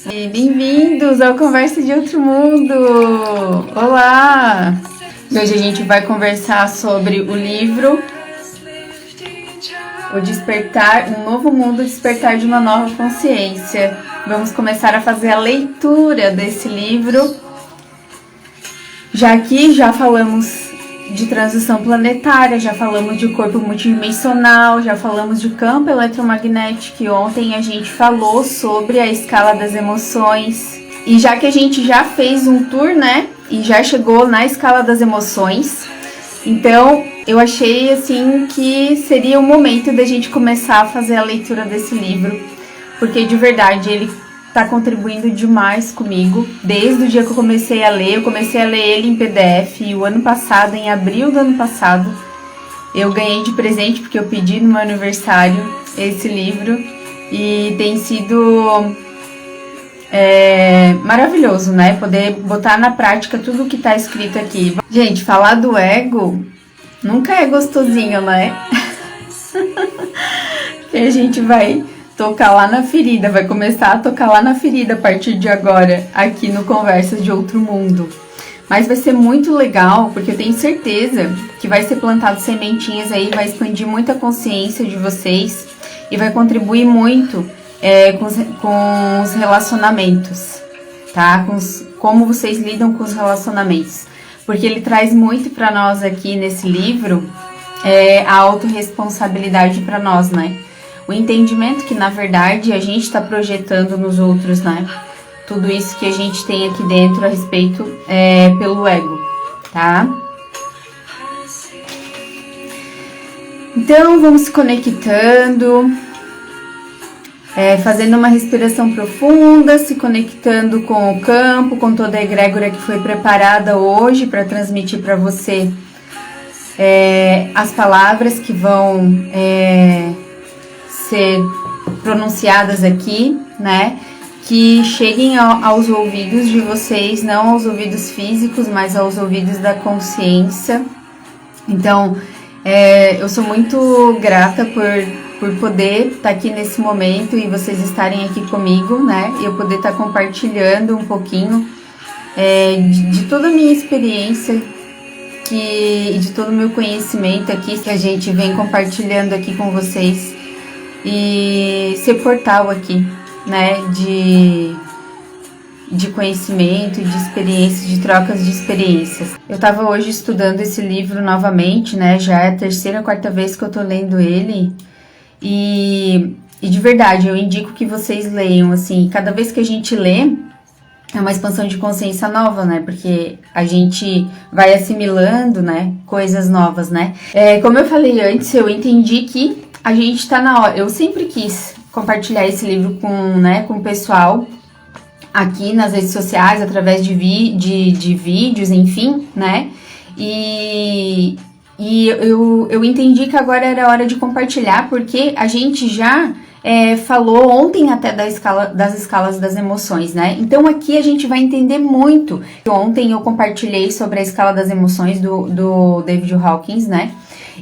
E bem-vindos ao Conversa de Outro Mundo! Olá! E hoje a gente vai conversar sobre o livro O Despertar, Um Novo Mundo, Despertar de uma Nova Consciência. Vamos começar a fazer a leitura desse livro. Já falamos de transição planetária, já falamos de corpo multidimensional, já falamos de campo eletromagnético, e ontem a gente falou sobre a escala das emoções. E já que a gente já fez um tour, né, e já chegou na escala das emoções, então eu achei assim que seria o momento da gente começar a fazer a leitura desse livro, porque de verdade ele está contribuindo demais comigo. Desde o dia que eu comecei a ler ele em PDF, e o ano passado, em abril do ano passado, eu ganhei de presente, porque eu pedi no meu aniversário esse livro, e tem sido maravilhoso, né? Poder botar na prática tudo o que está escrito aqui. Gente, falar do ego nunca é gostosinho, né? E a gente vai tocar lá na ferida, vai começar a tocar lá na ferida a partir de agora, aqui no Conversas de Outro Mundo. Mas vai ser muito legal, porque eu tenho certeza que vai ser plantado sementinhas aí, vai expandir muita consciência de vocês e vai contribuir muito com os relacionamentos, tá? Como vocês lidam com os relacionamentos. Porque ele traz muito para nós aqui nesse livro a autorresponsabilidade para nós, né? O entendimento que, na verdade, a gente está projetando nos outros, né? Tudo isso que a gente tem aqui dentro a respeito pelo ego, tá? Então, vamos se conectando, fazendo uma respiração profunda, se conectando com o campo, com toda a egrégora que foi preparada hoje para transmitir para você as palavras que vão ser pronunciadas aqui, né, que cheguem aos ouvidos de vocês, não aos ouvidos físicos, mas aos ouvidos da consciência. Então, eu sou muito grata por poder estar aqui nesse momento e vocês estarem aqui comigo, né, e eu poder estar compartilhando um pouquinho de toda a minha experiência e de todo o meu conhecimento aqui, que a gente vem compartilhando aqui com vocês. E ser portal aqui, né, de conhecimento, de experiências, de trocas de experiências. Eu estava hoje estudando esse livro novamente, né, já é a terceira, quarta vez que eu tô lendo ele, e de verdade, eu indico que vocês leiam, assim, cada vez que a gente lê, é uma expansão de consciência nova, né, porque a gente vai assimilando, né, coisas novas, né. Como eu falei antes, eu entendi que a gente tá na hora. Eu sempre quis compartilhar esse livro com o pessoal aqui nas redes sociais, através de vídeos, enfim, né? E eu entendi que agora era hora de compartilhar, porque a gente já falou ontem até das escalas das emoções, né? Então aqui a gente vai entender muito. Ontem eu compartilhei sobre a escala das emoções do David Hawkins, né?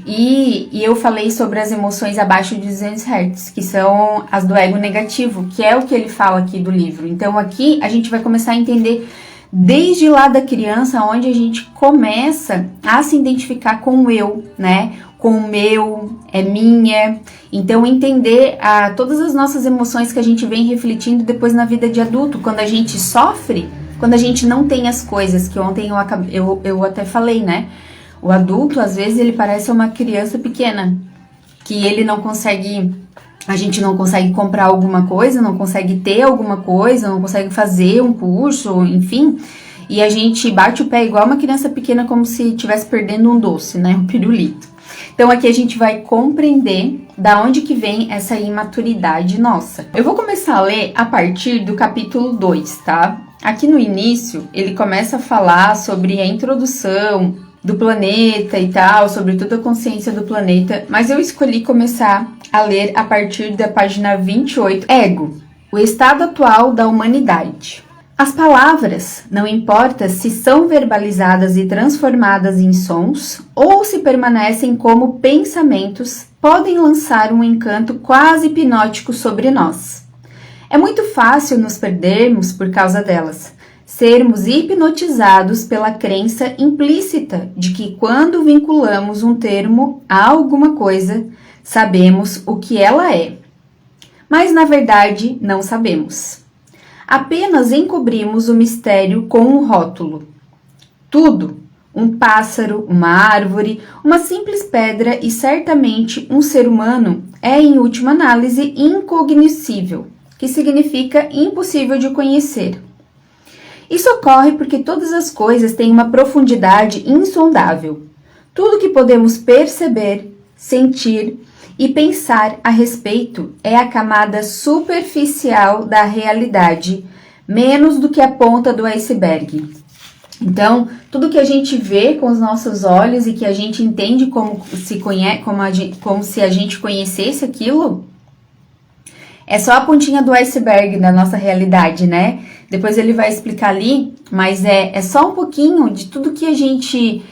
E eu falei sobre as emoções abaixo de 200 Hz, que são as do ego negativo, que é o que ele fala aqui do livro. Então aqui a gente vai começar a entender desde lá da criança, onde a gente começa a se identificar com o eu, né? Com o meu, é minha. Então entender todas as nossas emoções que a gente vem refletindo depois na vida de adulto, quando a gente sofre, quando a gente não tem as coisas, que ontem eu até falei, né? O adulto, às vezes, ele parece uma criança pequena, que ele não consegue, a gente não consegue comprar alguma coisa, não consegue ter alguma coisa, não consegue fazer um curso, enfim, e a gente bate o pé igual uma criança pequena, como se estivesse perdendo um doce, né, um pirulito. Então aqui a gente vai compreender da onde que vem essa imaturidade nossa. Eu vou começar a ler a partir do capítulo 2, tá? Aqui no início, ele começa a falar sobre a introdução do planeta e tal, sobre toda a consciência do planeta, mas eu escolhi começar a ler a partir da página 28, Ego, o estado atual da humanidade. As palavras, não importa se são verbalizadas e transformadas em sons ou se permanecem como pensamentos, podem lançar um encanto quase hipnótico sobre nós. É É muito fácil nos perdermos por causa delas, sermos hipnotizados pela crença implícita de que quando vinculamos um termo a alguma coisa, sabemos o que ela é. Mas na verdade não sabemos. Apenas encobrimos o mistério com um rótulo. Tudo, um pássaro, uma árvore, uma simples pedra e certamente um ser humano é, em última análise, incognoscível, que significa impossível de conhecer. Isso ocorre porque todas as coisas têm uma profundidade insondável. Tudo que podemos perceber, sentir e pensar a respeito é a camada superficial da realidade, menos do que a ponta do iceberg. Então, tudo que a gente vê com os nossos olhos e que a gente entende como se a gente conhecesse aquilo, é só a pontinha do iceberg da nossa realidade, né? Depois ele vai explicar ali, mas é só um pouquinho de tudo que a gente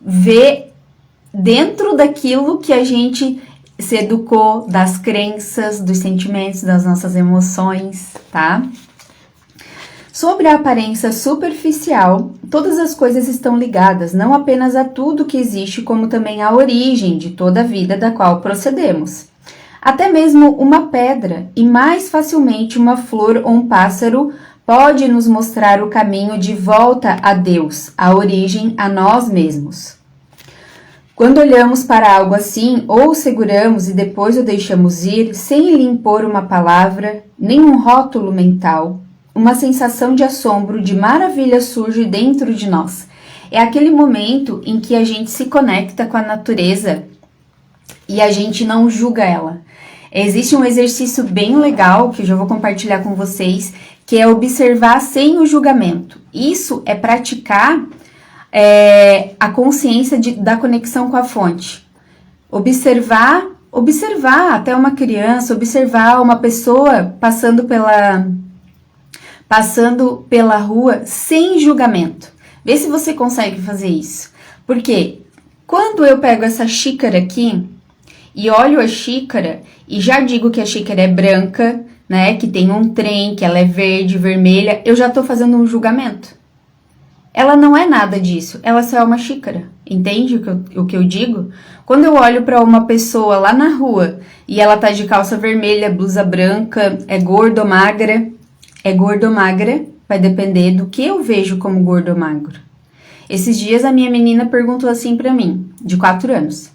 vê dentro daquilo que a gente se educou, das crenças, dos sentimentos, das nossas emoções, tá? Sobre a aparência superficial, todas as coisas estão ligadas não apenas a tudo que existe, como também à origem de toda a vida da qual procedemos. Até mesmo uma pedra e mais facilmente uma flor ou um pássaro pode nos mostrar o caminho de volta a Deus, a origem, a nós mesmos. Quando olhamos para algo assim, ou o seguramos e depois o deixamos ir, sem lhe impor uma palavra, nem um rótulo mental, uma sensação de assombro, de maravilha surge dentro de nós. É aquele momento em que a gente se conecta com a natureza e a gente não julga ela. Existe um exercício bem legal que eu já vou compartilhar com vocês, que é observar sem o julgamento. Isso é praticar a consciência da conexão com a fonte. Observar até uma criança, observar uma pessoa passando pela rua sem julgamento. Vê se você consegue fazer isso. Porque quando eu pego essa xícara aqui e olho a xícara e já digo que a xícara é branca, né, que tem um trem, que ela é verde, vermelha, eu já estou fazendo um julgamento. Ela não é nada disso, ela só é uma xícara, entende o que eu digo? Quando eu olho para uma pessoa lá na rua e ela tá de calça vermelha, blusa branca, é gordo ou magra, vai depender do que eu vejo como gordo ou magro. Esses dias a minha menina perguntou assim para mim, de 4 anos.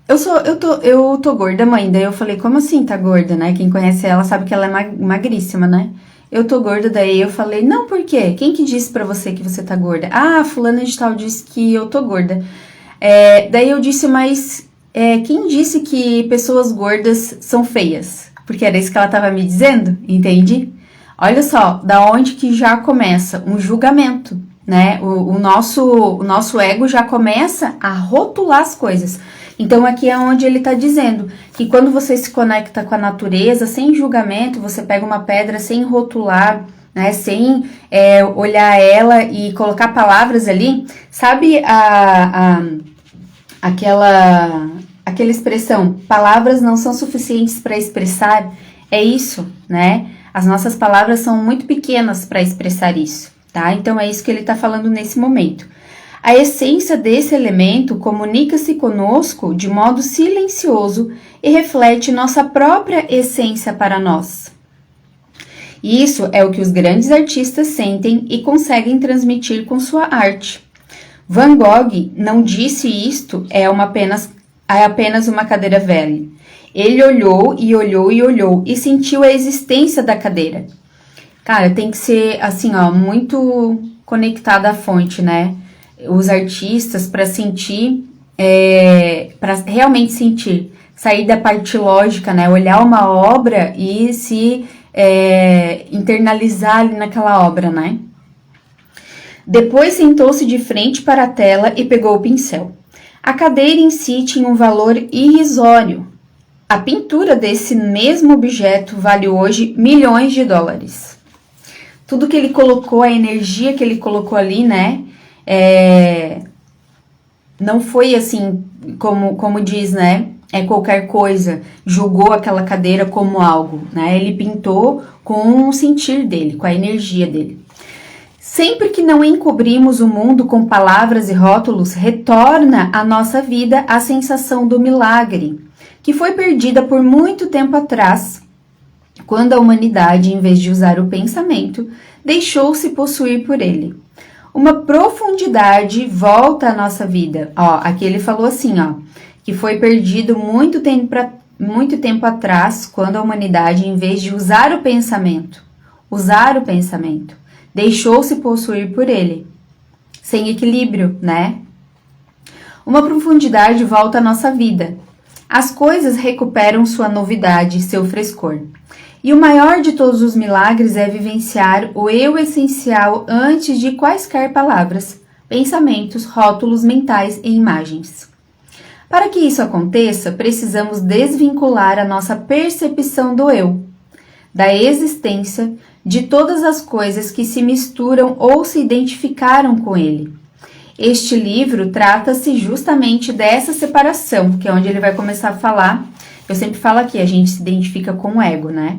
Eu tô gorda, mãe. Daí eu falei, como assim tá gorda, né? Quem conhece ela sabe que ela é magríssima, né? Eu tô gorda, daí eu falei, não, por quê? Quem que disse pra você que você tá gorda? Ah, fulana de tal disse que eu tô gorda. Daí eu disse, mas quem disse que pessoas gordas são feias? Porque era isso que ela tava me dizendo, entende? Olha só, da onde que já começa um julgamento, né? O nosso ego já começa a rotular as coisas. Então, aqui é onde ele está dizendo que quando você se conecta com a natureza, sem julgamento, você pega uma pedra sem rotular, né, sem olhar ela e colocar palavras ali, sabe aquela expressão, palavras não são suficientes para expressar? É isso, né? As nossas palavras são muito pequenas para expressar isso, tá? Então, é isso que ele está falando nesse momento. A essência desse elemento comunica-se conosco de modo silencioso e reflete nossa própria essência para nós. Isso é o que os grandes artistas sentem e conseguem transmitir com sua arte. Van Gogh não disse isto é apenas uma cadeira velha. Ele olhou e olhou e olhou e sentiu a existência da cadeira. Cara, tem que ser assim, ó, muito conectada à fonte, né? Os artistas para sentir, para realmente sentir, sair da parte lógica, né? Olhar uma obra e se internalizar ali naquela obra, né? Depois sentou-se de frente para a tela e pegou o pincel. A cadeira em si tinha um valor irrisório. A pintura desse mesmo objeto vale hoje milhões de dólares. Tudo que ele colocou, a energia que ele colocou ali, né? Não foi assim, como diz, né? qualquer coisa, julgou aquela cadeira como algo, né? Ele pintou com o sentir dele, com a energia dele. Sempre que não encobrimos o mundo com palavras e rótulos, retorna à nossa vida a sensação do milagre, que foi perdida por muito tempo atrás, quando a humanidade, em vez de usar o pensamento, deixou-se possuir por ele. Uma profundidade volta à nossa vida. Aqui ele falou assim, que foi perdido muito tempo atrás, quando a humanidade, em vez de usar o pensamento, deixou-se possuir por ele. Sem equilíbrio, né? Uma profundidade volta à nossa vida. As coisas recuperam sua novidade, seu frescor. E o maior de todos os milagres é vivenciar o eu essencial antes de quaisquer palavras, pensamentos, rótulos mentais e imagens. Para que isso aconteça, precisamos desvincular a nossa percepção do eu, da existência, de todas as coisas que se misturam ou se identificaram com ele. Este livro trata-se justamente dessa separação, que é onde ele vai começar a falar. Eu sempre falo aqui, a gente se identifica com o ego, né?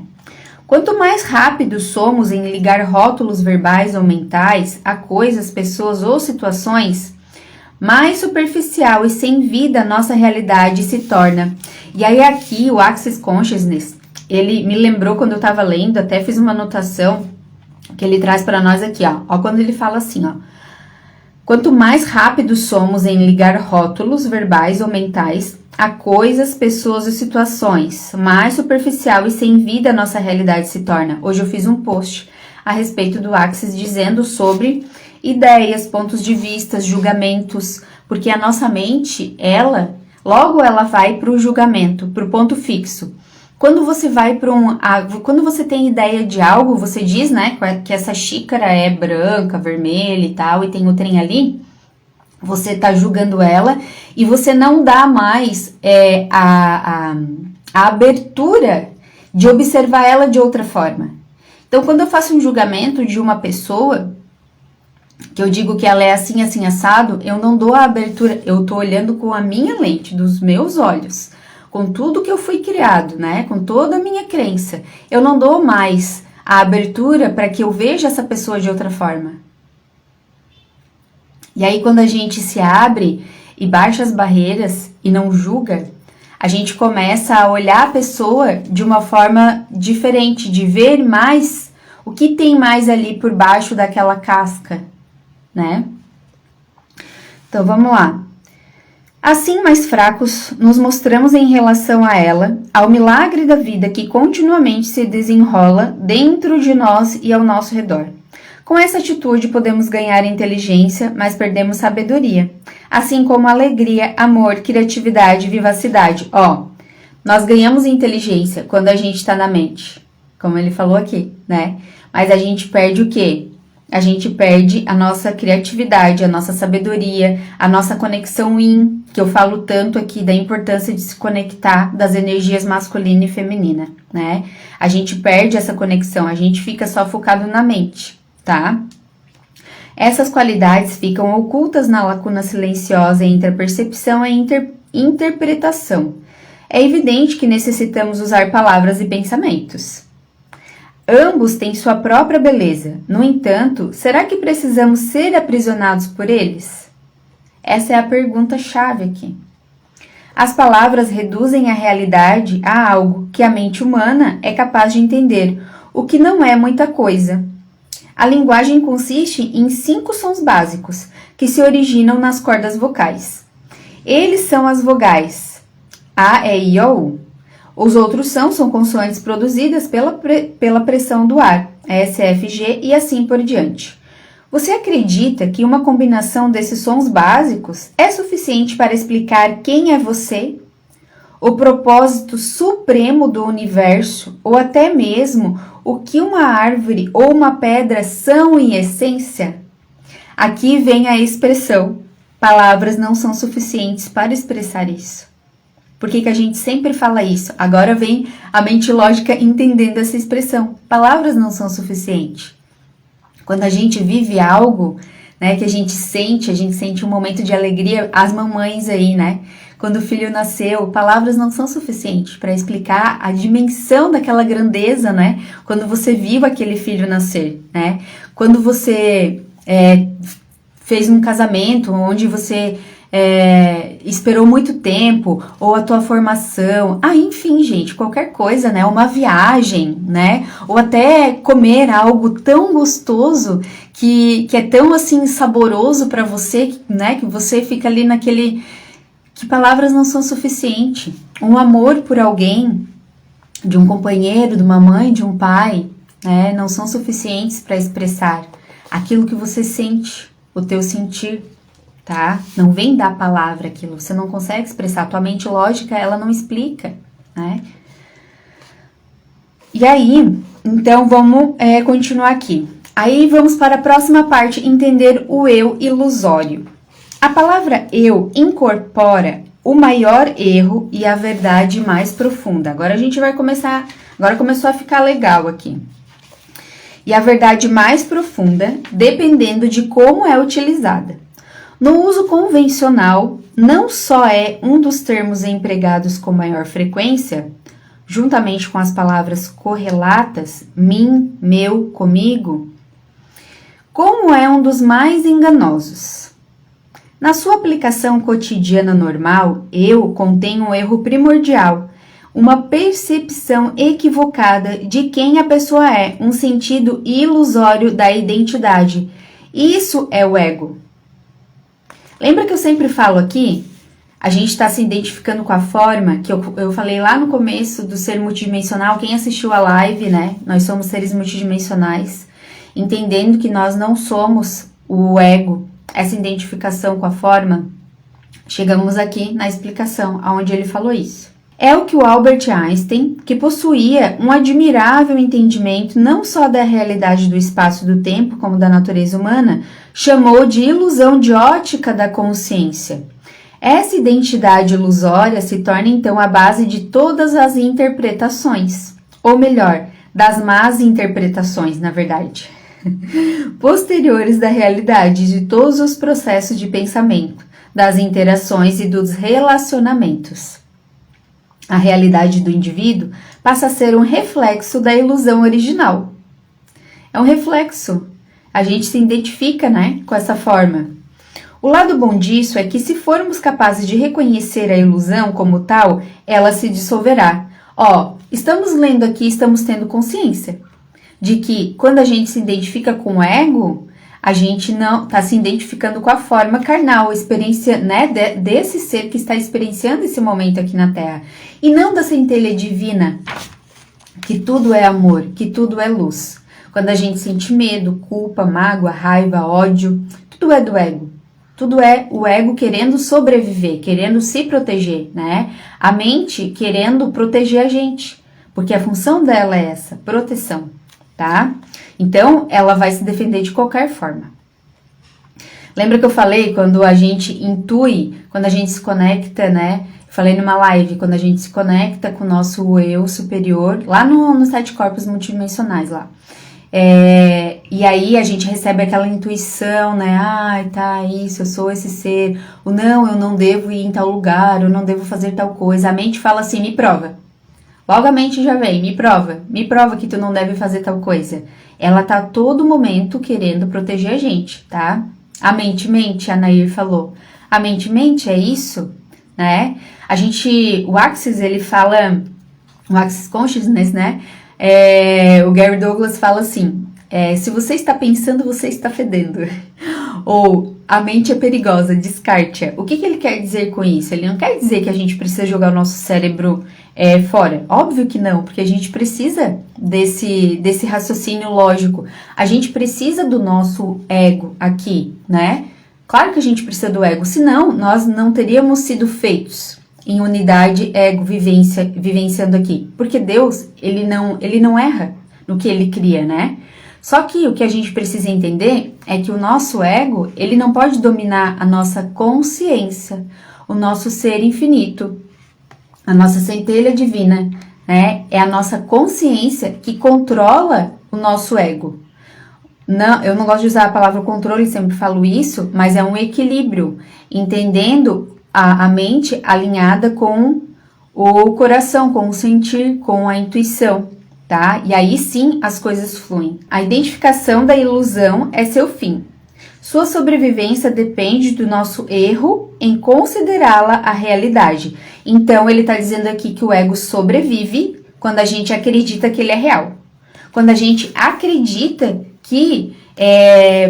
Quanto mais rápidos somos em ligar rótulos verbais ou mentais a coisas, pessoas ou situações, mais superficial e sem vida a nossa realidade se torna. E aí aqui o Access Consciousness, ele me lembrou quando eu estava lendo, até fiz uma anotação que ele traz para nós aqui, ó, quando ele fala assim, quanto mais rápidos somos em ligar rótulos verbais ou mentais a coisas, pessoas e situações, mais superficial e sem vida a nossa realidade se torna. Hoje eu fiz um post a respeito do Access dizendo sobre ideias, pontos de vista, julgamentos, porque a nossa mente, logo ela vai para o julgamento, para o ponto fixo. Quando você vai quando você tem ideia de algo, você diz, né, que essa xícara é branca, vermelha e tal, e tem o trem ali, você tá julgando ela e você não dá mais a abertura de observar ela de outra forma. Então, quando eu faço um julgamento de uma pessoa, que eu digo que ela é assim, assim, assado, eu não dou a abertura, eu tô olhando com a minha lente, dos meus olhos, com tudo que eu fui criado, né, com toda a minha crença. Eu não dou mais a abertura para que eu veja essa pessoa de outra forma. E aí, quando a gente se abre e baixa as barreiras e não julga, a gente começa a olhar a pessoa de uma forma diferente, de ver mais o que tem mais ali por baixo daquela casca, né? Então, vamos lá. Assim, mais fracos, nos mostramos em relação a ela, ao milagre da vida que continuamente se desenrola dentro de nós e ao nosso redor. Com essa atitude, podemos ganhar inteligência, mas perdemos sabedoria, assim como alegria, amor, criatividade e vivacidade. Nós ganhamos inteligência quando a gente está na mente, como ele falou aqui, né? Mas a gente perde o quê? A gente perde a nossa criatividade, a nossa sabedoria, a nossa conexão yin, que eu falo tanto aqui da importância de se conectar das energias masculina e feminina, né? A gente perde essa conexão, a gente fica só focado na mente, tá? Essas qualidades ficam ocultas na lacuna silenciosa entre a percepção e a interpretação. É evidente que necessitamos usar palavras e pensamentos. Ambos têm sua própria beleza. No entanto, será que precisamos ser aprisionados por eles? Essa é a pergunta-chave aqui. As palavras reduzem a realidade a algo que a mente humana é capaz de entender, o que não é muita coisa. A linguagem consiste em 5 sons básicos, que se originam nas cordas vocais. Eles são as vogais A, E, I, O, U. Os outros são consoantes produzidas pela pressão do ar, S, F, G e assim por diante. Você acredita que uma combinação desses sons básicos é suficiente para explicar quem é você? O propósito supremo do universo, ou até mesmo o que uma árvore ou uma pedra são em essência? Aqui vem a expressão: palavras não são suficientes para expressar isso. Por que a gente sempre fala isso? Agora vem a mente lógica entendendo essa expressão. Palavras não são suficientes. Quando a gente vive algo, né, que a gente sente um momento de alegria, as mamães aí, né? quando o filho nasceu, palavras não são suficientes para explicar a dimensão daquela grandeza, né? Quando você viu aquele filho nascer, né? Quando você fez um casamento onde você esperou muito tempo, ou a tua formação, enfim, gente, qualquer coisa, né? Uma viagem, né? Ou até comer algo tão gostoso que é tão assim saboroso para você, né? Que você fica ali naquele... que palavras não são suficientes. Um amor por alguém, de um companheiro, de uma mãe, de um pai, né? Não são suficientes para expressar aquilo que você sente, o teu sentir, tá? Não vem da palavra aquilo, você não consegue expressar, tua mente lógica, ela não explica, né? E aí, então vamos continuar aqui. Aí vamos para a próxima parte, entender o eu ilusório. A palavra eu incorpora o maior erro e a verdade mais profunda. Agora a gente vai começar, agora começou a ficar legal aqui. E a verdade mais profunda, dependendo de como é utilizada. No uso convencional, não só é um dos termos empregados com maior frequência, juntamente com as palavras correlatas, mim, meu, comigo, como é um dos mais enganosos. Na sua aplicação cotidiana normal, eu contém um erro primordial, uma percepção equivocada de quem a pessoa é, um sentido ilusório da identidade. Isso é o ego. Lembra que eu sempre falo aqui? A gente está se identificando com a forma que eu falei lá no começo do ser multidimensional. Quem assistiu a live, né? Nós somos seres multidimensionais, entendendo que nós não somos o ego, essa identificação com a forma. Chegamos aqui na explicação, onde ele falou isso. É o que o Albert Einstein, que possuía um admirável entendimento não só da realidade do espaço e do tempo, como da natureza humana, chamou de ilusão de ótica da consciência. Essa identidade ilusória se torna então a base de todas as interpretações, ou melhor, das más interpretações, na verdade, posteriores da realidade de todos os processos de pensamento, das interações e dos relacionamentos. A realidade do indivíduo passa a ser um reflexo da ilusão original. É um reflexo. A gente se identifica, né, com essa forma. O lado bom disso é que se formos capazes de reconhecer a ilusão como tal, ela se dissolverá. Estamos lendo aqui, estamos tendo consciência de que quando a gente se identifica com o ego, a gente não está se identificando com a forma carnal, experiência, né, desse ser que está experienciando esse momento aqui na Terra. E não da centelha divina, que tudo é amor, que tudo é luz. Quando a gente sente medo, culpa, mágoa, raiva, ódio, tudo é do ego. Tudo é o ego querendo sobreviver, querendo se proteger, né? A mente querendo proteger a gente, porque a função dela é essa, proteção, tá? Então, ela vai se defender de qualquer forma. Lembra que eu falei quando a gente intui, quando a gente se conecta, né? Falei numa live, quando a gente se conecta com o nosso eu superior, lá no 7 corpos multidimensionais lá. E aí a gente recebe aquela intuição, né? Isso, eu sou esse ser. Ou não, eu não devo ir em tal lugar, eu não devo fazer tal coisa. A mente fala assim, me prova. Logo a mente já vem, me prova que tu não deve fazer tal coisa. Ela tá a todo momento querendo proteger a gente, tá? A mente, a Nair falou. A mente, é isso, né? O Axis, ele fala, o Axis Consciousness, né? O Gary Douglas fala assim, se você está pensando, você está fedendo. Ou, a mente é perigosa, descarte-a. O que ele quer dizer com isso? Ele não quer dizer que a gente precisa jogar o nosso cérebro fora. Óbvio que não, porque a gente precisa desse raciocínio lógico. A gente precisa do nosso ego aqui, né? Claro que a gente precisa do ego, senão nós não teríamos sido feitos em unidade ego vivenciando aqui. Porque Deus, ele não erra no que ele cria, né? Só que o que a gente precisa entender é que o nosso ego, ele não pode dominar a nossa consciência, o nosso ser infinito, a nossa centelha divina, né? É a nossa consciência que controla o nosso ego. Não, eu não gosto de usar a palavra controle, sempre falo isso, mas é um equilíbrio, entendendo a mente alinhada com o coração, com o sentir, com a intuição, tá? E aí sim as coisas fluem. A identificação da ilusão é seu fim. Sua sobrevivência depende do nosso erro em considerá-la a realidade. Então, ele está dizendo aqui que o ego sobrevive quando a gente acredita que ele é real. Quando a gente acredita que,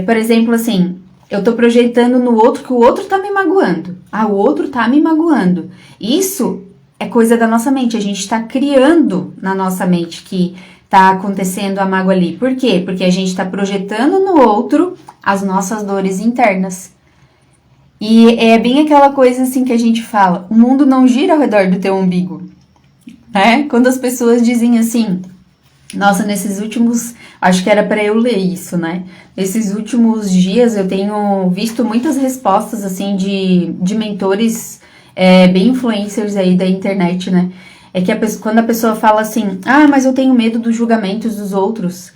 por exemplo, assim, eu estou projetando no outro que o outro está me magoando. Ah, o outro está me magoando. Isso é coisa da nossa mente. A gente está criando na nossa mente que está acontecendo a mágoa ali. Por quê? Porque a gente está projetando no outro as nossas dores internas. E é bem aquela coisa assim que a gente fala, o mundo não gira ao redor do teu umbigo, né? Quando as pessoas dizem assim, nossa, nesses últimos, acho que era para eu ler isso, né? Nesses últimos dias eu tenho visto muitas respostas assim de mentores bem influencers aí da internet, né? É que quando a pessoa fala assim, ah, mas eu tenho medo dos julgamentos dos outros,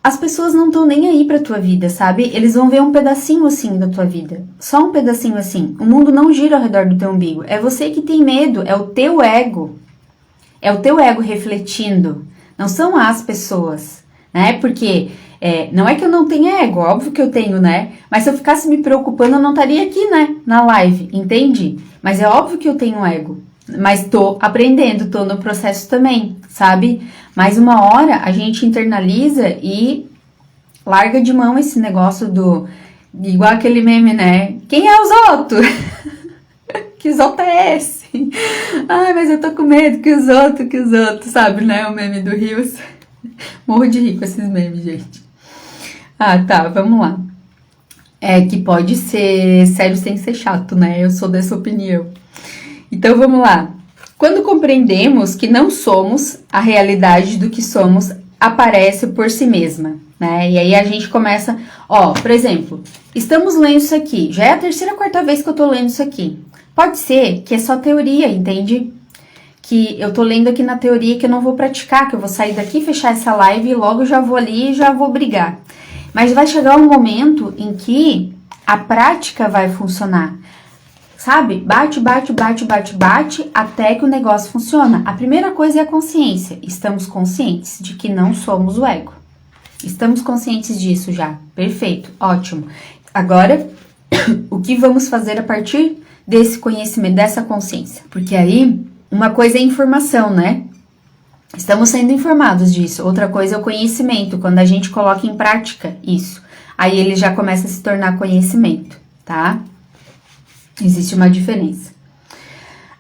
as pessoas não estão nem aí pra tua vida, sabe? Eles vão ver um pedacinho assim da tua vida. Só um pedacinho assim. O mundo não gira ao redor do teu umbigo. É você que tem medo. É o teu ego. É o teu ego refletindo. Não são as pessoas, né? Porque não é que eu não tenha ego. Óbvio que eu tenho, né? Mas se eu ficasse me preocupando, eu não estaria aqui, né? Na live. Entende? Mas é óbvio que eu tenho ego. Mas tô aprendendo. Tô no processo também, sabe? Mas uma hora a gente internaliza e larga de mão esse negócio igual aquele meme, né? Quem é os outros? Que os outros é esse? Ai, mas eu tô com medo que os outros, sabe, né? O meme do Rios. Morro de rir com esses memes, gente. Ah, tá, vamos lá. Que pode ser sério sem ser chato, né? Eu sou dessa opinião. Então, vamos lá. Quando compreendemos que não somos, a realidade do que somos aparece por si mesma, né? E aí a gente começa, por exemplo, estamos lendo isso aqui, já é a terceira, quarta vez que eu tô lendo isso aqui. Pode ser que é só teoria, entende? Que eu tô lendo aqui na teoria que eu não vou praticar, que eu vou sair daqui, fechar essa live e logo já vou ali e já vou brigar. Mas vai chegar um momento em que a prática vai funcionar. Sabe? Bate, até que o negócio funciona. A primeira coisa é a consciência. Estamos conscientes de que não somos o ego. Estamos conscientes disso já. Perfeito, ótimo. Agora, o que vamos fazer a partir desse conhecimento, dessa consciência? Porque aí, uma coisa é informação, né? Estamos sendo informados disso. Outra coisa é o conhecimento, quando a gente coloca em prática isso. Aí ele já começa a se tornar conhecimento, tá? Existe uma diferença.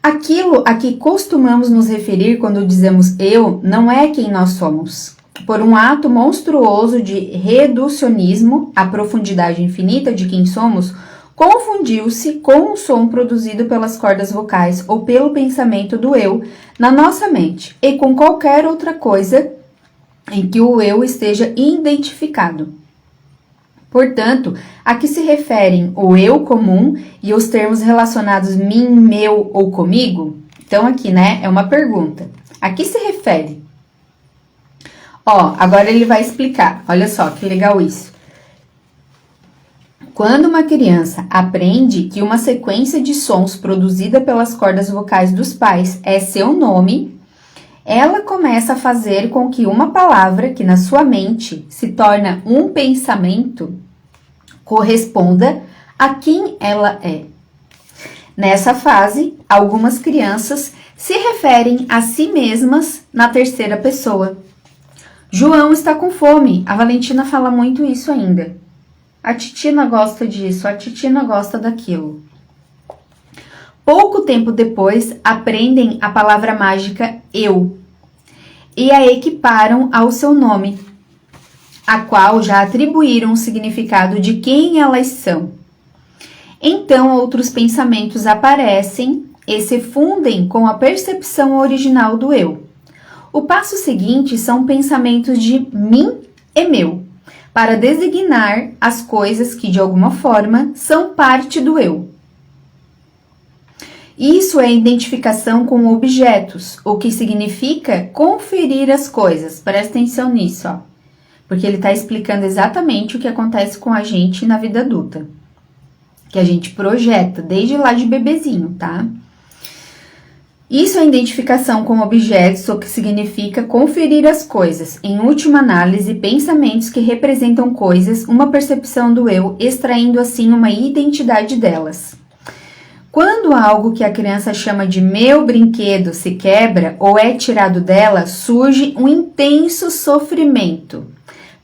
Aquilo a que costumamos nos referir quando dizemos eu não é quem nós somos. Por um ato monstruoso de reducionismo, a profundidade infinita de quem somos confundiu-se com o som produzido pelas cordas vocais ou pelo pensamento do eu na nossa mente e com qualquer outra coisa em que o eu esteja identificado. Portanto, a que se referem o eu comum e os termos relacionados mim, meu ou comigo? Então aqui, né, é uma pergunta. A que se refere? Agora ele vai explicar. Olha só que legal isso. Quando uma criança aprende que uma sequência de sons produzida pelas cordas vocais dos pais é seu nome, ela começa a fazer com que uma palavra que na sua mente se torna um pensamento corresponda a quem ela é. Nessa fase, algumas crianças se referem a si mesmas na terceira pessoa. João está com fome. A Valentina fala muito isso ainda. A Titina gosta disso, a Titina gosta daquilo. Pouco tempo depois, aprendem a palavra mágica eu e a equiparam ao seu nome, a qual já atribuíram o significado de quem elas são. Então, outros pensamentos aparecem e se fundem com a percepção original do eu. O passo seguinte são pensamentos de mim e meu, para designar as coisas que, de alguma forma, são parte do eu. Isso é identificação com objetos, o que significa conferir as coisas. Presta atenção nisso, porque ele está explicando exatamente o que acontece com a gente na vida adulta. que a gente projeta desde lá de bebezinho, tá? Isso é identificação com objetos, o que significa conferir as coisas, em última análise, pensamentos que representam coisas, uma percepção do eu, extraindo assim uma identidade delas. Quando algo que a criança chama de meu brinquedo se quebra ou é tirado dela, surge um intenso sofrimento.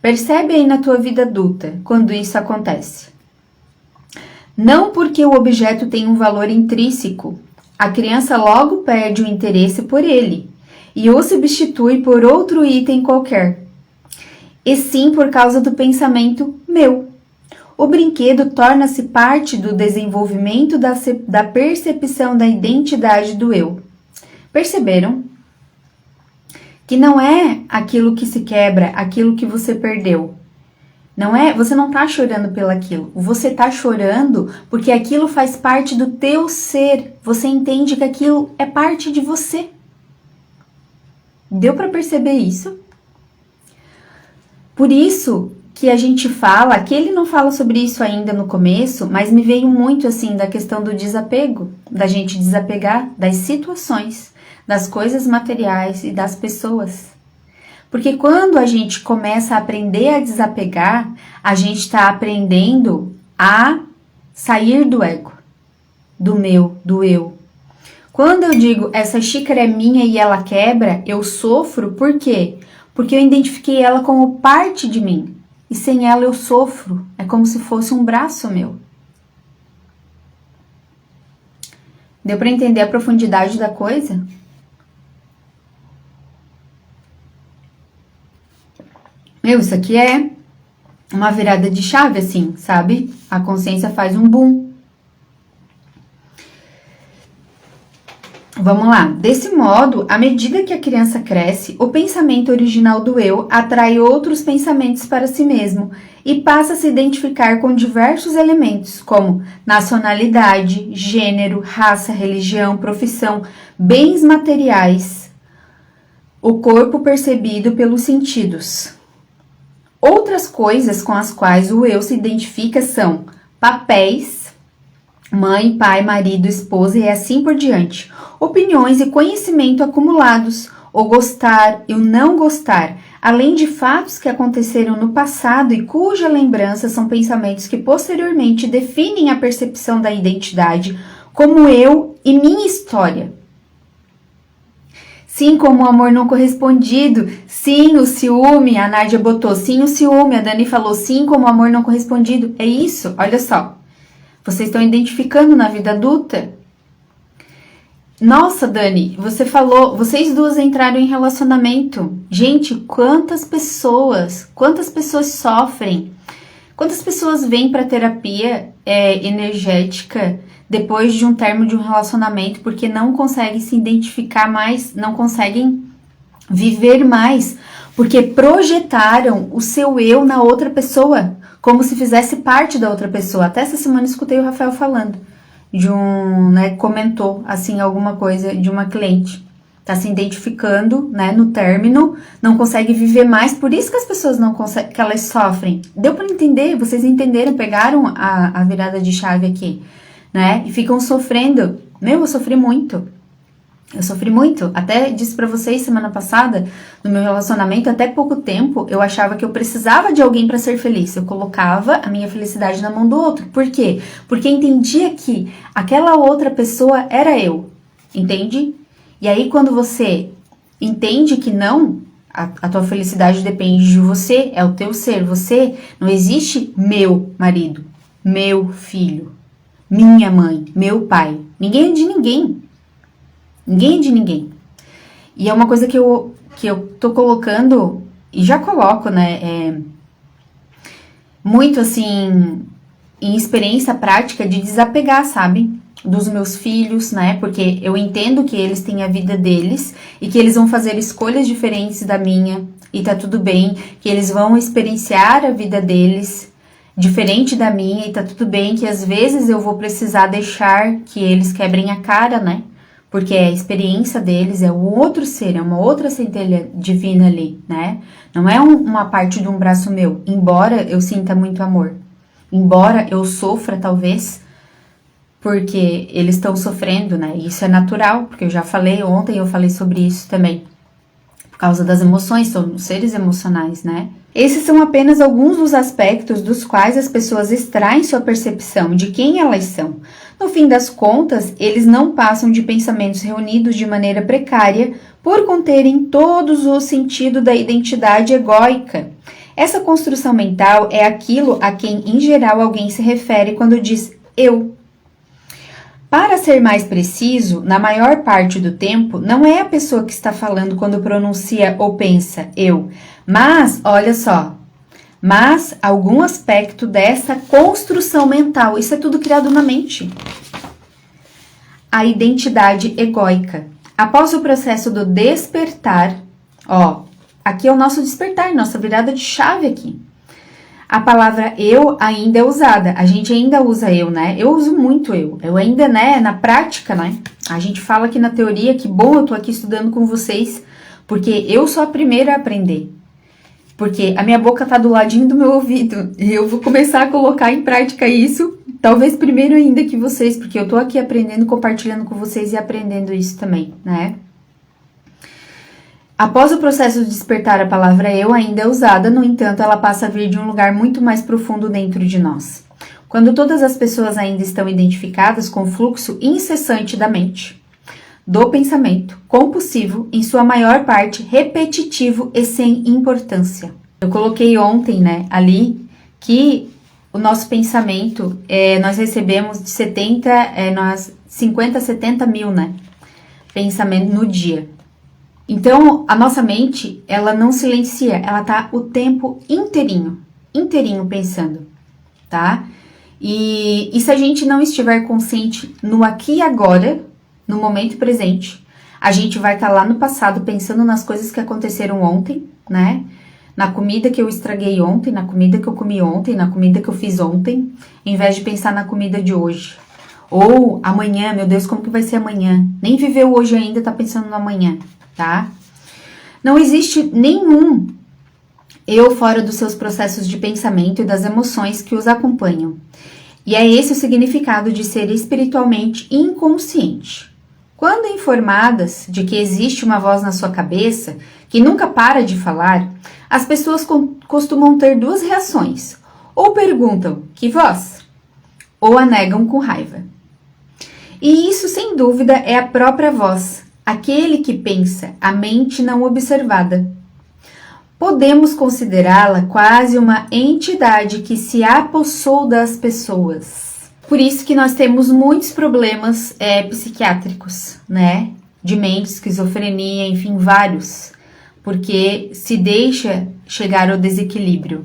Percebe aí na tua vida adulta quando isso acontece. Não porque o objeto tem um valor intrínseco, a criança logo perde o interesse por ele e o substitui por outro item qualquer, e sim por causa do pensamento meu. O brinquedo torna-se parte do desenvolvimento da percepção da identidade do eu. Perceberam? Que não é aquilo que se quebra, aquilo que você perdeu. Não é, você não tá chorando pelaquilo, você tá chorando porque aquilo faz parte do teu ser. Você entende que aquilo é parte de você. Deu para perceber isso? Por isso que a gente fala, que ele não fala sobre isso ainda no começo, mas me veio muito assim da questão do desapego, da gente desapegar das situações, das coisas materiais e das pessoas. Porque quando a gente começa a aprender a desapegar, a gente está aprendendo a sair do ego, do meu, do eu. Quando eu digo essa xícara é minha e ela quebra, eu sofro, por quê? Porque eu identifiquei ela como parte de mim. E sem ela eu sofro, é como se fosse um braço meu. Deu para entender a profundidade da coisa? Meu, isso aqui é uma virada de chave, assim, sabe? A consciência faz um boom. Vamos lá. Desse modo, à medida que a criança cresce, o pensamento original do eu atrai outros pensamentos para si mesmo e passa a se identificar com diversos elementos, como nacionalidade, gênero, raça, religião, profissão, bens materiais, o corpo percebido pelos sentidos. Outras coisas com as quais o eu se identifica são papéis, mãe, pai, marido, esposa e assim por diante, opiniões e conhecimento acumulados, o gostar e o não gostar, além de fatos que aconteceram no passado e cuja lembrança são pensamentos que posteriormente definem a percepção da identidade como eu e minha história. Sim, como o amor não correspondido. Sim, o ciúme. A Nádia botou sim, o ciúme. A Dani falou sim, como o amor não correspondido. É isso, olha só. Vocês estão identificando na vida adulta? Nossa, Dani, você falou, vocês duas entraram em relacionamento. Gente, quantas pessoas sofrem? Quantas pessoas vêm para terapia energética depois de um término de um relacionamento porque não conseguem se identificar mais, não conseguem viver mais, porque projetaram o seu eu na outra pessoa, como se fizesse parte da outra pessoa. Até essa semana eu escutei o Rafael falando de comentou assim alguma coisa de uma cliente. Tá se identificando, no término, não consegue viver mais, por isso que as pessoas não conseguem, que elas sofrem. Deu para entender? Vocês entenderam? Pegaram a virada de chave aqui, E ficam sofrendo. Eu sofri muito. Até disse pra vocês semana passada, no meu relacionamento, até pouco tempo, eu achava que eu precisava de alguém pra ser feliz. Eu colocava a minha felicidade na mão do outro. Por quê? Porque entendia que aquela outra pessoa era eu. Entende? E aí, quando você entende que não, a tua felicidade depende de você, é o teu ser. Você, não existe meu marido, meu filho, minha mãe, meu pai. Ninguém é de ninguém. Ninguém é de ninguém. E é uma coisa que eu tô colocando, e já coloco, muito assim, em experiência prática de desapegar, sabe? Dos meus filhos, Porque eu entendo que eles têm a vida deles e que eles vão fazer escolhas diferentes da minha e tá tudo bem, que eles vão experienciar a vida deles diferente da minha e tá tudo bem, que às vezes eu vou precisar deixar que eles quebrem a cara, Porque a experiência deles é um outro ser, é uma outra centelha divina ali, Não é uma parte de um braço meu, embora eu sinta muito amor, embora eu sofra talvez, porque eles estão sofrendo, né? Isso é natural, porque eu já falei ontem, eu falei sobre isso também. Por causa das emoções, são seres emocionais, né? Esses são apenas alguns dos aspectos dos quais as pessoas extraem sua percepção de quem elas são. No fim das contas, eles não passam de pensamentos reunidos de maneira precária por conterem todos o sentido da identidade egóica. Essa construção mental é aquilo a quem, em geral, alguém se refere quando diz eu. Para ser mais preciso, na maior parte do tempo, não é a pessoa que está falando quando pronuncia ou pensa eu, mas, olha só, mas algum aspecto dessa construção mental, isso é tudo criado na mente. A identidade egóica. Após o processo do despertar, aqui é o nosso despertar, nossa virada de chave aqui. A palavra eu ainda é usada, a gente ainda usa eu, né? Eu uso muito eu ainda, né, na prática, né? A gente fala aqui na teoria, que bom eu tô aqui estudando com vocês, porque eu sou a primeira a aprender. Porque a minha boca tá do ladinho do meu ouvido, e eu vou começar a colocar em prática isso, talvez primeiro ainda que vocês, porque eu tô aqui aprendendo, compartilhando com vocês e aprendendo isso também, né? Após o processo de despertar, a palavra eu ainda é usada, no entanto, ela passa a vir de um lugar muito mais profundo dentro de nós. Quando todas as pessoas ainda estão identificadas com o fluxo incessante da mente, do pensamento, compulsivo, em sua maior parte repetitivo e sem importância. Eu coloquei ontem, né, ali, que o nosso pensamento, nós recebemos de 50 a 70 mil, né, pensamento no dia. Então, a nossa mente, ela não silencia, ela tá o tempo inteirinho pensando, tá? E se a gente não estiver consciente no aqui e agora, no momento presente, a gente vai estar lá no passado pensando nas coisas que aconteceram ontem, né? Na comida que eu estraguei ontem, na comida que eu comi ontem, na comida que eu fiz ontem, em vez de pensar na comida de hoje. Ou amanhã, meu Deus, como que vai ser amanhã? Nem viveu hoje ainda, tá pensando no amanhã. Tá? Não existe nenhum eu fora dos seus processos de pensamento e das emoções que os acompanham. E é esse o significado de ser espiritualmente inconsciente. Quando informadas de que existe uma voz na sua cabeça que nunca para de falar, as pessoas costumam ter duas reações. Ou perguntam, que voz? Ou a negam com raiva. E isso, sem dúvida, é a própria voz. Aquele que pensa, a mente não observada. Podemos considerá-la quase uma entidade que se apossou das pessoas. Por isso que nós temos muitos problemas psiquiátricos, né? De mente, esquizofrenia, enfim, vários. Porque se deixa chegar ao desequilíbrio,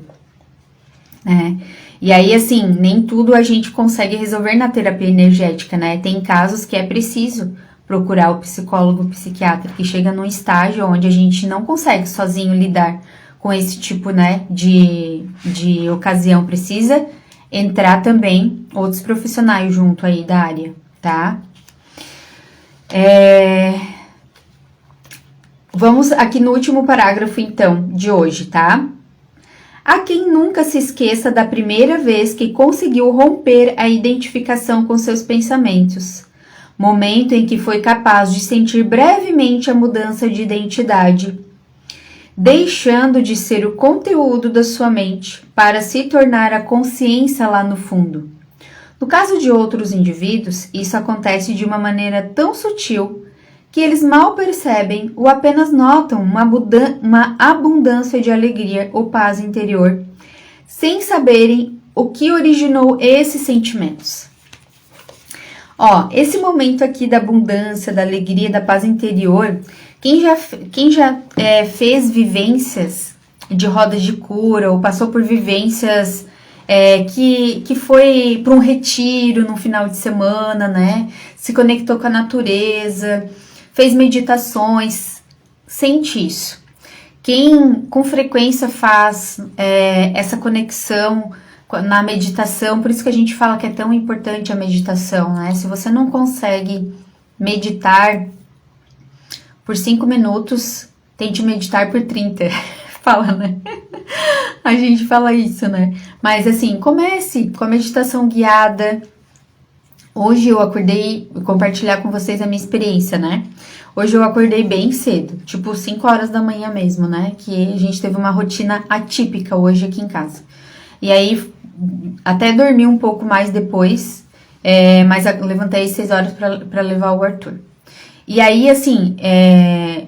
né? E aí, assim, nem tudo a gente consegue resolver na terapia energética, né? Tem casos que é preciso procurar o psicólogo, o psiquiatra, que chega num estágio onde a gente não consegue sozinho lidar com esse tipo, né, de ocasião. Precisa entrar também outros profissionais junto aí da área, tá? Vamos aqui no último parágrafo, então, de hoje, tá? Há quem nunca se esqueça da primeira vez que conseguiu romper a identificação com seus pensamentos. Momento em que foi capaz de sentir brevemente a mudança de identidade, deixando de ser o conteúdo da sua mente para se tornar a consciência lá no fundo. No caso de outros indivíduos, isso acontece de uma maneira tão sutil que eles mal percebem ou apenas notam uma abundância de alegria ou paz interior, sem saberem o que originou esses sentimentos. Esse momento aqui da abundância, da alegria, da paz interior, quem já fez vivências de rodas de cura ou passou por vivências que foi para um retiro no final de semana, né? Se conectou com a natureza, fez meditações, sente isso. Quem com frequência faz essa conexão na meditação, por isso que a gente fala que é tão importante a meditação, né? Se você não consegue meditar por 5 minutos, tente meditar por 30. Fala, né? A gente fala isso, né? Mas assim, comece com a meditação guiada, Hoje eu acordei, vou compartilhar com vocês a minha experiência, né? Hoje eu acordei bem cedo, tipo 5 horas da manhã mesmo, né? Que a gente teve uma rotina atípica hoje aqui em casa. E aí, até dormi um pouco mais depois, mas eu levantei às 6 horas para levar o Arthur. E aí, assim,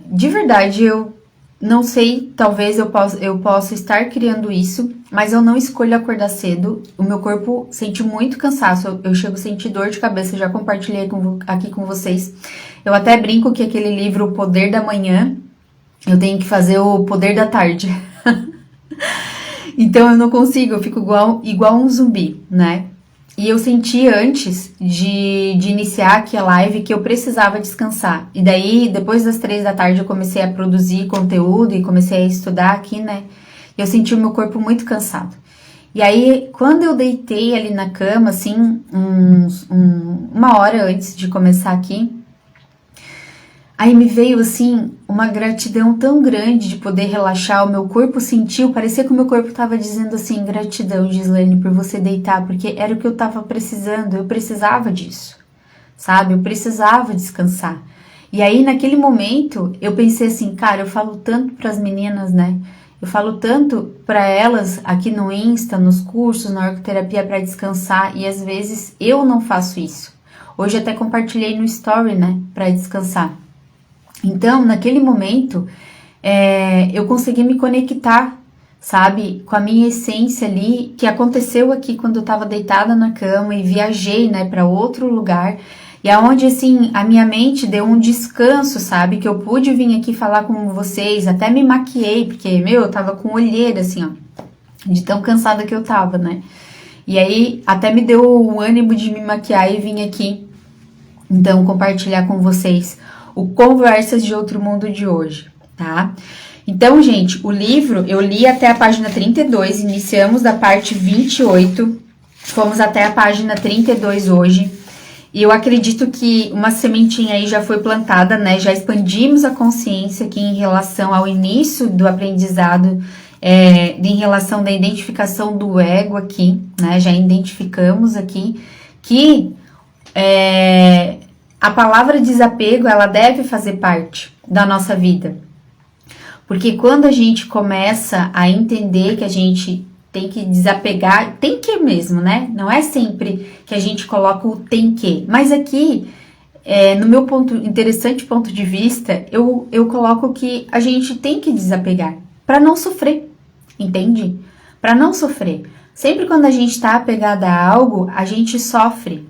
de verdade, eu não sei, talvez eu possa estar criando isso, mas eu não escolho acordar cedo. O meu corpo sente muito cansaço, eu chego a sentir dor de cabeça, já compartilhei aqui com vocês. Eu até brinco que aquele livro, O Poder da Manhã, eu tenho que fazer o Poder da Tarde. Então eu não consigo, eu fico igual um zumbi, né? E eu senti antes de iniciar aqui a live que eu precisava descansar. E daí, depois das 3 da tarde, eu comecei a produzir conteúdo e comecei a estudar aqui, né? Eu senti o meu corpo muito cansado. E aí, quando eu deitei ali na cama, assim, uma hora antes de começar aqui, aí me veio, assim, uma gratidão tão grande de poder relaxar. O meu corpo sentiu, parecia que o meu corpo estava dizendo assim, gratidão, Gislene, por você deitar, porque era o que eu estava precisando, eu precisava disso, sabe? Eu precisava descansar. E aí, naquele momento, eu pensei assim, cara, eu falo tanto para as meninas, né? Eu falo tanto para elas aqui no Insta, nos cursos, na orcoterapia para descansar, e às vezes eu não faço isso. Hoje até compartilhei no story, né, para descansar. Então, naquele momento, eu consegui me conectar, sabe, com a minha essência ali, que aconteceu aqui quando eu estava deitada na cama e viajei, né, para outro lugar, e aonde, assim, a minha mente deu um descanso, sabe, que eu pude vir aqui falar com vocês, até me maquiei, porque, eu tava com olheira, assim, ó, de tão cansada que eu tava, né, e aí até me deu o ânimo de me maquiar e vir aqui, então, compartilhar com vocês o Conversas de Outro Mundo de hoje, tá? Então, gente, o livro eu li até a página 32, iniciamos da parte 28, fomos até a página 32 hoje, e eu acredito que uma sementinha aí já foi plantada, né? Já expandimos a consciência aqui em relação ao início do aprendizado, em relação da identificação do ego aqui, né? Já identificamos aqui que a palavra desapego, ela deve fazer parte da nossa vida. Porque quando a gente começa a entender que a gente tem que desapegar, tem que mesmo, né? Não é sempre que a gente coloca o tem que. Mas aqui, no meu interessante ponto de vista, eu coloco que a gente tem que desapegar para não sofrer, entende? Para não sofrer. Sempre quando a gente está apegada a algo, a gente sofre.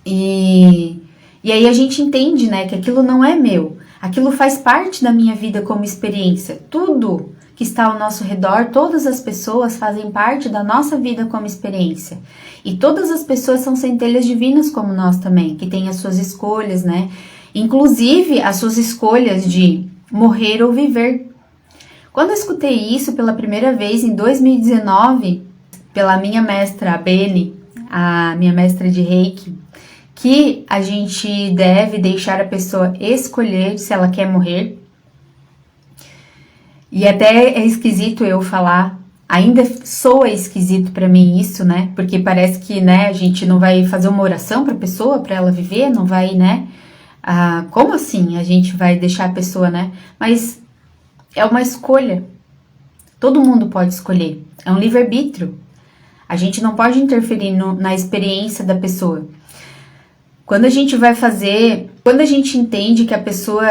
E aí a gente entende, né, que aquilo não é meu, aquilo faz parte da minha vida como experiência. Tudo que está ao nosso redor, todas as pessoas fazem parte da nossa vida como experiência. E todas as pessoas são centelhas divinas como nós também, que têm as suas escolhas, né? Inclusive as suas escolhas de morrer ou viver. Quando eu escutei isso pela primeira vez em 2019, pela minha mestra, a Beni, a minha mestra de Reiki, que a gente deve deixar a pessoa escolher se ela quer morrer. E até é esquisito eu falar, ainda soa esquisito para mim isso, né? Porque parece que, né, a gente não vai fazer uma oração para a pessoa, para ela viver, não vai, né? Como assim a gente vai deixar a pessoa, né? Mas é uma escolha. Todo mundo pode escolher. É um livre-arbítrio. A gente não pode interferir na experiência da pessoa. Quando a gente vai fazer, quando a gente entende que a pessoa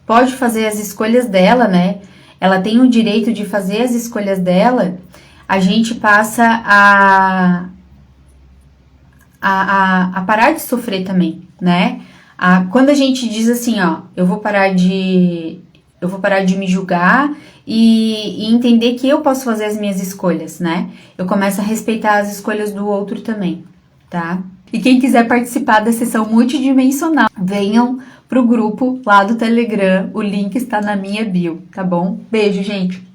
pode fazer as escolhas dela, né? Ela tem o direito de fazer as escolhas dela, a gente passa a parar de sofrer também, né? Quando a gente diz assim, ó, eu vou parar de me julgar e entender que eu posso fazer as minhas escolhas, né? Eu começo a respeitar as escolhas do outro também, tá? E quem quiser participar da sessão multidimensional, venham pro grupo lá do Telegram, o link está na minha bio, tá bom? Beijo, gente!